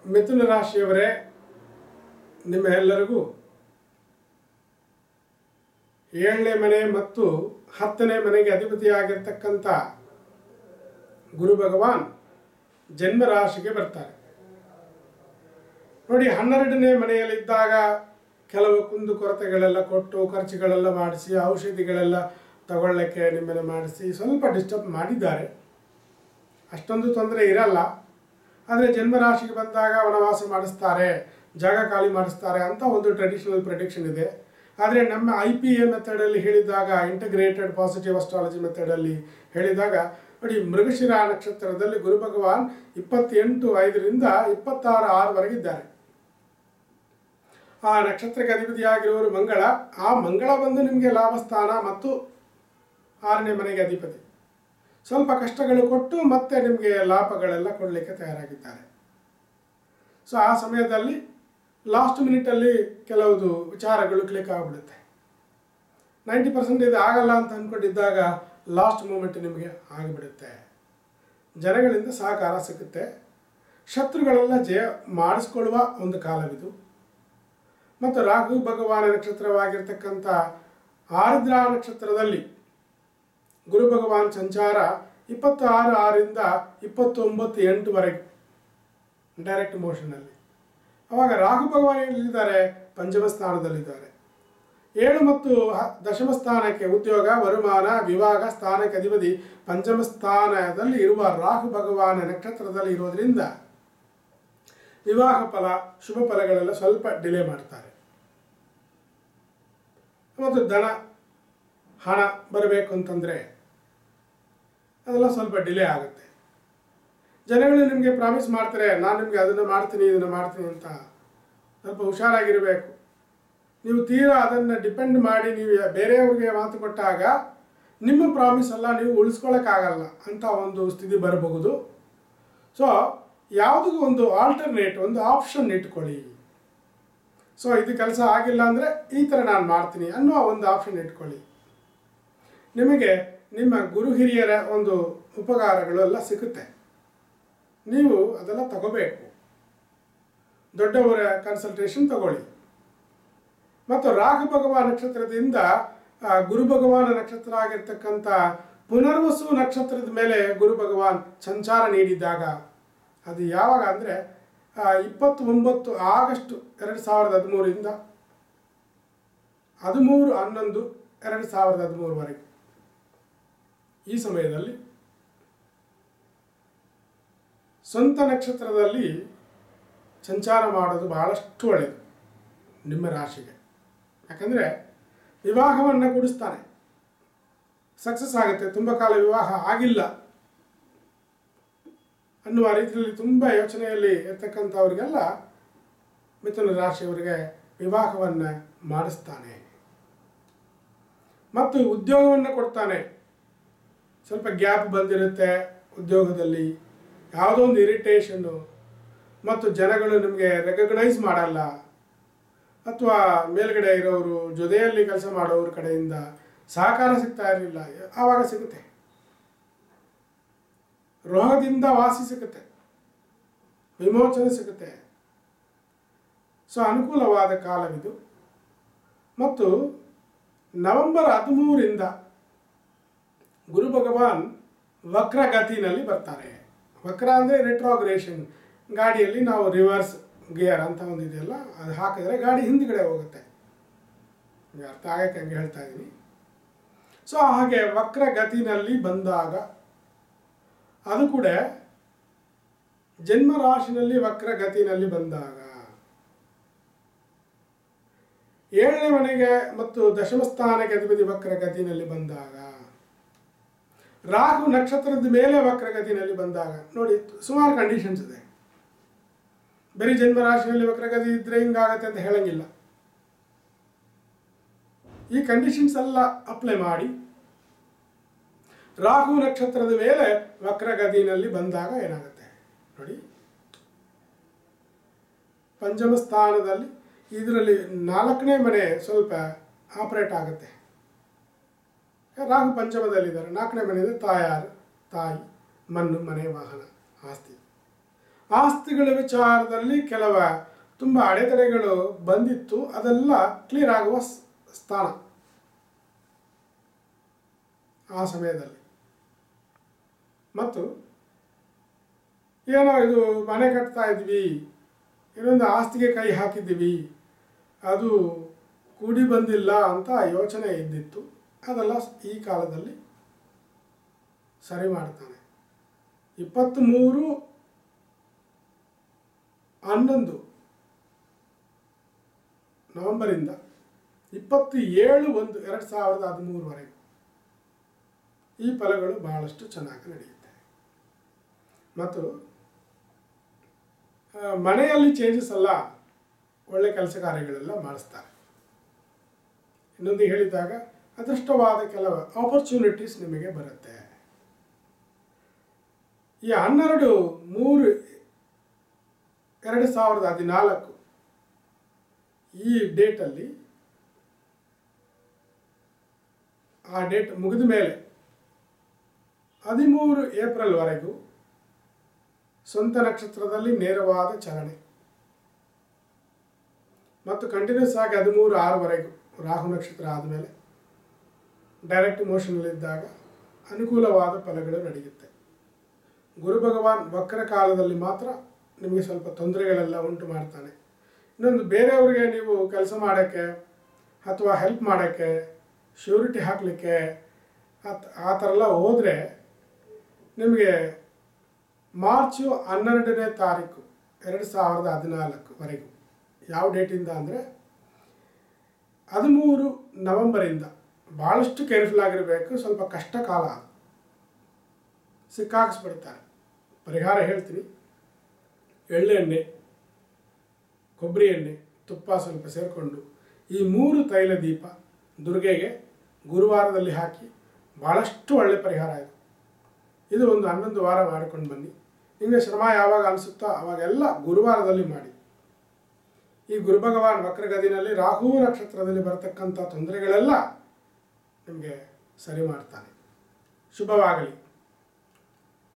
ಮಿಥುನ ರಾಶಿಯವರೇ, ನಿಮ್ಮ ಎಲ್ಲರಿಗೂ 7ನೇ ಮನೆ ಮತ್ತು 10ನೇ ಮನೆಗೆ ಅಧಿಪತಿಯಾಗಿರ್ತಕ್ಕಂಥ ಗುರು ಭಗವಾನ್ ಜನ್ಮ ರಾಶಿಗೆ ಬರ್ತಾರೆ. ನೋಡಿ, 12ನೇ ಮನೆಯಲ್ಲಿದ್ದಾಗ ಕೆಲವು ಕುಂದುಕೊರತೆಗಳೆಲ್ಲ ಕೊಟ್ಟು, ಖರ್ಚುಗಳೆಲ್ಲ ಮಾಡಿಸಿ, ಔಷಧಿಗಳೆಲ್ಲ ತಗೊಳ್ಳಕ್ಕೆ ನಿಮ್ಮನ್ನು ಮಾಡಿಸಿ ಸ್ವಲ್ಪ ಡಿಸ್ಟರ್ಬ್ ಮಾಡಿದ್ದಾರೆ. ಅಷ್ಟೊಂದು ತೊಂದರೆ ಇರಲ್ಲ. ಆದರೆ ಜನ್ಮರಾಶಿಗೆ ಬಂದಾಗ ವನವಾಸ ಮಾಡಿಸ್ತಾರೆ, ಜಾಗ ಖಾಲಿ ಮಾಡಿಸ್ತಾರೆ ಅಂತ ಒಂದು ಟ್ರೆಡಿಷನಲ್ ಪ್ರೆಡಿಕ್ಷನ್ ಇದೆ. ಆದರೆ ನಮ್ಮ IPA ಮೆಥಡಲ್ಲಿ ಹೇಳಿದಾಗ, ಇಂಟಿಗ್ರೇಟೆಡ್ ಪಾಸಿಟಿವ್ ಅಸ್ಟ್ರಾಲಜಿ ಮೆಥಡಲ್ಲಿ ಹೇಳಿದಾಗ ನೋಡಿ, ಮೃಗಶಿರ ನಕ್ಷತ್ರದಲ್ಲಿ ಗುರು ಭಗವಾನ್ 28/5ರಿಂದ 26/6ವರೆಗಿದ್ದಾರೆ. ಆ ನಕ್ಷತ್ರಕ್ಕೆ ಅಧಿಪತಿಯಾಗಿರುವರು ಮಂಗಳ. ಆ ಮಂಗಳ ಬಂದು ನಿಮಗೆ ಲಾಭಸ್ಥಾನ ಮತ್ತು 6ನೇ ಮನೆಗೆ ಅಧಿಪತಿ. ಸ್ವಲ್ಪ ಕಷ್ಟಗಳು ಕೊಟ್ಟು ಮತ್ತೆ ನಿಮಗೆ ಲಾಭಗಳೆಲ್ಲ ಕೊಡಲಿಕ್ಕೆ ತಯಾರಾಗಿದ್ದಾರೆ. ಸೊ ಆ ಸಮಯದಲ್ಲಿ ಲಾಸ್ಟ್ ಮಿನಿಟಲ್ಲಿ ಕೆಲವುದು ವಿಚಾರಗಳು ಕ್ಲಿಕ್ ಆಗಿಬಿಡುತ್ತೆ. 90% ಇದು ಆಗಲ್ಲ ಅಂತ ಅಂದ್ಕೊಂಡಿದ್ದಾಗ ಲಾಸ್ಟ್ ಮೂಮೆಂಟ್ ನಿಮಗೆ ಆಗಿಬಿಡುತ್ತೆ. ಜನಗಳಿಂದ ಸಹಕಾರ ಸಿಗುತ್ತೆ. ಶತ್ರುಗಳೆಲ್ಲ ಜಯ ಮಾಡಿಸ್ಕೊಳ್ಳುವ ಒಂದು ಕಾಲವಿದು. ಮತ್ತು ರಾಹು ಭಗವಾನ ನಕ್ಷತ್ರವಾಗಿರ್ತಕ್ಕಂಥ ಆರ್ದ್ರ ನಕ್ಷತ್ರದಲ್ಲಿ ಗುರು ಭಗವಾನ್ ಸಂಚಾರ 26/6ರಿಂದ 29/8ವರೆಗೆ ಡೈರೆಕ್ಟ್ ಮೋಷನಲ್ಲಿ. ಆವಾಗ ರಾಹು ಭಗವಾನ್ ಎಲ್ಲಿದ್ದಾರೆ? ಪಂಚಮ ಸ್ಥಾನದಲ್ಲಿದ್ದಾರೆ. 7 ಮತ್ತು 10ಮ ಸ್ಥಾನಕ್ಕೆ ಉದ್ಯೋಗ, ವರುಮಾನ, ವಿವಾಹ ಸ್ಥಾನಕ್ಕೆ ಅಧಿಪತಿ ಪಂಚಮ ಸ್ಥಾನದಲ್ಲಿ ಇರುವ ರಾಹು ಭಗವಾನ ನಕ್ಷತ್ರದಲ್ಲಿ ಇರೋದ್ರಿಂದ ವಿವಾಹ ಫಲ, ಶುಭ ಫಲಗಳೆಲ್ಲ ಸ್ವಲ್ಪ ಡಿಲೇ ಮಾಡ್ತಾರೆ. ಮತ್ತು ಹಣ ಬರಬೇಕು ಅಂತಂದರೆ ಅದೆಲ್ಲ ಸ್ವಲ್ಪ ಡಿಲೇ ಆಗುತ್ತೆ. ಜನಗಳು ನಿಮಗೆ ಪ್ರಾಮಿಸ್ ಮಾಡ್ತಾರೆ, ನಾನು ನಿಮಗೆ ಅದನ್ನು ಮಾಡ್ತೀನಿ, ಇದನ್ನು ಮಾಡ್ತೀನಿ ಅಂತ. ಸ್ವಲ್ಪ ಹುಷಾರಾಗಿರಬೇಕು. ನೀವು ತೀರಾ ಅದನ್ನು ಡಿಪೆಂಡ್ ಮಾಡಿ ನೀವು ಬೇರೆಯವ್ರಿಗೆ ಮಾತು ಕೊಟ್ಟಾಗ ನಿಮ್ಮ ಪ್ರಾಮಿಸ್ ಎಲ್ಲ ನೀವು ಉಳಿಸ್ಕೊಳ್ಳೋಕ್ಕಾಗಲ್ಲ ಅಂತ ಒಂದು ಸ್ಥಿತಿ ಬರಬಹುದು. ಸೊ ಯಾವುದಕ್ಕೂ ಒಂದು ಆಲ್ಟರ್ನೇಟ್, ಒಂದು ಆಪ್ಷನ್ ಇಟ್ಕೊಳ್ಳಿ. ಸೊ ಇದು ಕೆಲಸ ಆಗಿಲ್ಲ ಅಂದರೆ ಈ ಥರ ನಾನು ಮಾಡ್ತೀನಿ ಅನ್ನೋ ಒಂದು ಆಪ್ಷನ್ ಇಟ್ಕೊಳ್ಳಿ. ನಿಮಗೆ ನಿಮ್ಮ ಗುರು ಹಿರಿಯರ ಒಂದು ಉಪಕಾರಗಳು ಎಲ್ಲ ಸಿಗುತ್ತೆ. ನೀವು ಅದೆಲ್ಲ ತಗೋಬೇಕು. ದೊಡ್ಡವರ ಕನ್ಸಲ್ಟೇಷನ್ ತಗೊಳ್ಳಿ. ಮತ್ತು ರಾಹು ಭಗವಾನ್ ನಕ್ಷತ್ರದಿಂದ ಗುರು ಭಗವಾನ ನಕ್ಷತ್ರ ಆಗಿರ್ತಕ್ಕಂಥ ಪುನರ್ವಸು ನಕ್ಷತ್ರದ ಮೇಲೆ ಗುರು ಭಗವಾನ್ ಸಂಚಾರ ನೀಡಿದ್ದಾಗ, ಅದು ಯಾವಾಗ ಅಂದರೆ 29 ಆಗಸ್ಟ್ 2013ರಿಂದ 13/11/2013ವರೆಗೆ. ಈ ಸಮಯದಲ್ಲಿ ಸ್ವಂತ ನಕ್ಷತ್ರದಲ್ಲಿ ಸಂಚಾರ ಮಾಡೋದು ಬಹಳಷ್ಟು ಒಳ್ಳೆಯದು ನಿಮ್ಮ ರಾಶಿಗೆ. ಯಾಕಂದರೆ ವಿವಾಹವನ್ನು ಕೊಡಿಸ್ತಾನೆ, ಸಕ್ಸಸ್ ಆಗುತ್ತೆ. ತುಂಬ ಕಾಲ ವಿವಾಹ ಆಗಿಲ್ಲ ಅನ್ನುವ ರೀತಿಯಲ್ಲಿ ತುಂಬ ಯೋಚನೆಯಲ್ಲಿ ಇರ್ತಕ್ಕಂಥವ್ರಿಗೆಲ್ಲ ಮಿಥುನ ರಾಶಿಯವರಿಗೆ ವಿವಾಹವನ್ನು ಮಾಡಿಸ್ತಾನೆ. ಮತ್ತು ಉದ್ಯೋಗವನ್ನು ಕೊಡ್ತಾನೆ. ಸ್ವಲ್ಪ ಗ್ಯಾಪ್ ಬಂದಿರುತ್ತೆ ಉದ್ಯೋಗದಲ್ಲಿ, ಯಾವುದೋ ಒಂದು ಇರಿಟೇಷನ್ನು, ಮತ್ತು ಜನಗಳು ನಿಮಗೆ ರೆಕಗ್ನೈಸ್ ಮಾಡಲ್ಲ, ಅಥವಾ ಮೇಲ್ಗಡೆ ಇರೋರು ಜೊತೆಯಲ್ಲಿ ಕೆಲಸ ಮಾಡೋರ ಕಡೆಯಿಂದ ಸಹಕಾರ ಸಿಗ್ತಾ ಇರಲಿಲ್ಲ, ಆವಾಗ ಸಿಗುತ್ತೆ. ರೋಗದಿಂದ ವಾಸಿ ಸಿಗುತ್ತೆ, ವಿಮೋಚನೆ ಸಿಗುತ್ತೆ. ಸೊ ಅನುಕೂಲವಾದ ಕಾಲವಿದು. ಮತ್ತು ನವೆಂಬರ್ 13ರಿಂದ ಗುರು ಭಗವಾನ್ ವಕ್ರಗತಿನಲ್ಲಿ ಬರ್ತಾರೆ. ವಕ್ರ ಅಂದರೆ ರೆಟ್ರೋಗ್ರೇಷನ್. ಗಾಡಿಯಲ್ಲಿ ನಾವು ರಿವರ್ಸ್ ಗೇರ್ ಅಂತ ಒಂದು ಇದೆಯಲ್ಲ, ಅದು ಹಾಕಿದರೆ ಗಾಡಿ ಹಿಂದ್ಗಡೆ ಹೋಗುತ್ತೆ. ಅರ್ಥ ಆಗಕ್ಕೆ ಹಂಗೆ ಹೇಳ್ತಾ ಇದ್ದೀನಿ. ಸೊ ಹಾಗೆ ವಕ್ರಗತಿನಲ್ಲಿ ಬಂದಾಗ, ಅದು ಕೂಡ ಜನ್ಮರಾಶಿನಲ್ಲಿ ವಕ್ರಗತಿನಲ್ಲಿ ಬಂದಾಗ 7ನೇ ಮನೆಗೆ ಮತ್ತು 10ಮ ಸ್ಥಾನಕ್ಕೆ ಅಧಿಪತಿ ವಕ್ರಗತಿನಲ್ಲಿ ಬಂದಾಗ, ರಾಹು ನಕ್ಷತ್ರದ ಮೇಲೆ ವಕ್ರಗತಿನಲ್ಲಿ ಬಂದಾಗ, ನೋಡಿ ಸುಮಾರು ಕಂಡೀಷನ್ಸ್ ಇದೆ. ಬರೀ ಜನ್ಮರಾಶಿಯಲ್ಲಿ ವಕ್ರಗತಿ ಇದ್ದರೆ ಹಿಂಗಾಗತ್ತೆ ಅಂತ ಹೇಳಂಗಿಲ್ಲ. ಈ ಕಂಡೀಷನ್ಸ್ ಎಲ್ಲ ಅಪ್ಲೈ ಮಾಡಿ ರಾಹು ನಕ್ಷತ್ರದ ಮೇಲೆ ವಕ್ರಗತಿನಲ್ಲಿ ಬಂದಾಗ ಏನಾಗುತ್ತೆ ನೋಡಿ, ಪಂಚಮ ಸ್ಥಾನದಲ್ಲಿ ಇದರಲ್ಲಿ 4ನೇ ಮನೆ ಸ್ವಲ್ಪ ಆಪರೇಟ್ ಆಗುತ್ತೆ. ರಾಹು ಪಂಚಮದಲ್ಲಿದ್ದಾರೆ. 4ನೇ ಮನೆಯಿಂದ ತಾಯಿ, ಮಣ್ಣು, ಮನೆ, ವಾಹನ, ಆಸ್ತಿ. ಆಸ್ತಿಗಳ ವಿಚಾರದಲ್ಲಿ ಕೆಲವ ತುಂಬ ಅಡೆತಡೆಗಳು ಬಂದಿತ್ತು, ಅದೆಲ್ಲ ಕ್ಲಿಯರ್ ಆಗುವ ಸ್ಥಾನ ಆ ಸಮಯದಲ್ಲಿ. ಮತ್ತು ಏನೋ ಇದು ಮನೆ ಕಟ್ತಾ ಇದ್ವಿ, ಇನ್ನೊಂದು ಆಸ್ತಿಗೆ ಕೈ ಹಾಕಿದ್ದೀವಿ, ಅದು ಕೂಡಿ ಬಂದಿಲ್ಲ ಅಂತ ಯೋಚನೆ ಇದ್ದಿತ್ತು, ಅದೆಲ್ಲ ಈ ಕಾಲದಲ್ಲಿ ಸರಿ ಮಾಡ್ತಾನೆ. 23/11 ನವೆಂಬರಿಂದ 27/1/2013 ಈ ಫಲಗಳು ಬಹಳಷ್ಟು ಚೆನ್ನಾಗಿ ನಡೆಯುತ್ತೆ. ಮತ್ತು ಮನೆಯಲ್ಲಿ ಚೇಂಜಸ್ ಎಲ್ಲ ಒಳ್ಳೆ ಕೆಲಸ ಕಾರ್ಯಗಳೆಲ್ಲ ಮಾಡಿಸ್ತಾರೆ. ಇನ್ನೊಂದು ಹೇಳಿದಾಗ ಅದೃಷ್ಟವಾದ ಕೆಲವು ಆಪರ್ಚುನಿಟೀಸ್ ನಿಮಗೆ ಬರುತ್ತೆ. ಈ 12/3/2014 ಈ ಡೇಟಲ್ಲಿ, ಆ ಡೇಟ್ ಮುಗಿದ ಮೇಲೆ 13 ಏಪ್ರಿಲ್ವರೆಗೂ ಸ್ವಂತ ನಕ್ಷತ್ರದಲ್ಲಿ ನೇರವಾದ ಚಲನೆ, ಮತ್ತು ಕಂಟಿನ್ಯೂಸ್ ಆಗಿ 13/6ವರೆಗೂ ರಾಹು ನಕ್ಷತ್ರ ಆದಮೇಲೆ ಡೈರೆಕ್ಟ್ ಮೋಷನಲ್ಲಿದ್ದಾಗ ಅನುಕೂಲವಾದ ಫಲಗಳು ನಡೆಯುತ್ತೆ. ಗುರು ಭಗವಾನ್ ವಕ್ರ ಕಾಲದಲ್ಲಿ ಮಾತ್ರ ನಿಮಗೆ ಸ್ವಲ್ಪ ತೊಂದರೆಗಳೆಲ್ಲ ಉಂಟು ಮಾಡ್ತಾನೆ. ಇನ್ನೊಂದು, ಬೇರೆಯವ್ರಿಗೆ ನೀವು ಕೆಲಸ ಮಾಡೋಕ್ಕೆ ಅಥವಾ ಹೆಲ್ಪ್ ಮಾಡೋಕ್ಕೆ, ಶ್ಯೂರಿಟಿ ಹಾಕಲಿಕ್ಕೆ ಆ ಥರ ಎಲ್ಲ ಹೋದರೆ ನಿಮಗೆ ಮಾರ್ಚ್ 12ನೇ ತಾರೀಕು 2014ವರೆಗೂ, ಯಾವ ಡೇಟಿಂದ ಅಂದರೆ 13 ನವೆಂಬರಿಂದ ಭಾಳಷ್ಟು ಕೇರ್ಫುಲ್ ಆಗಿರಬೇಕು. ಸ್ವಲ್ಪ ಕಷ್ಟ ಕಾಲ, ಸಿಕ್ಕಾಕಿಸ್ಬಿಡ್ತಾರೆ. ಪರಿಹಾರ ಹೇಳ್ತೀನಿ. ಎಳ್ಳೆಣ್ಣೆ, ಕೊಬ್ಬರಿ ಎಣ್ಣೆ, ತುಪ್ಪ ಸ್ವಲ್ಪ ಸೇರಿಕೊಂಡು ಈ 3 ತೈಲ ದೀಪ ದುರ್ಗೆಗೆ ಗುರುವಾರದಲ್ಲಿ ಹಾಕಿ ಭಾಳಷ್ಟು ಒಳ್ಳೆ ಪರಿಹಾರ ಇದು. ಇದು ಒಂದು 11 ವಾರ ಮಾಡಿಕೊಂಡು ಬನ್ನಿ. ನಿಮಗೆ ಶ್ರಮ ಯಾವಾಗ ಅನಿಸುತ್ತೋ ಅವಾಗೆಲ್ಲ ಗುರುವಾರದಲ್ಲಿ ಮಾಡಿ. ಈ ಗುರು ಭಗವಾನ್ ವಕ್ರಗದಿನಲ್ಲಿ ರಾಹು ನಕ್ಷತ್ರದಲ್ಲಿ ಬರತಕ್ಕಂಥ ತೊಂದರೆಗಳೆಲ್ಲ ನಿಮಗೆ ಸರಿ ಮಾಡ್ತಾನೆ. ಶುಭವಾಗಲಿ.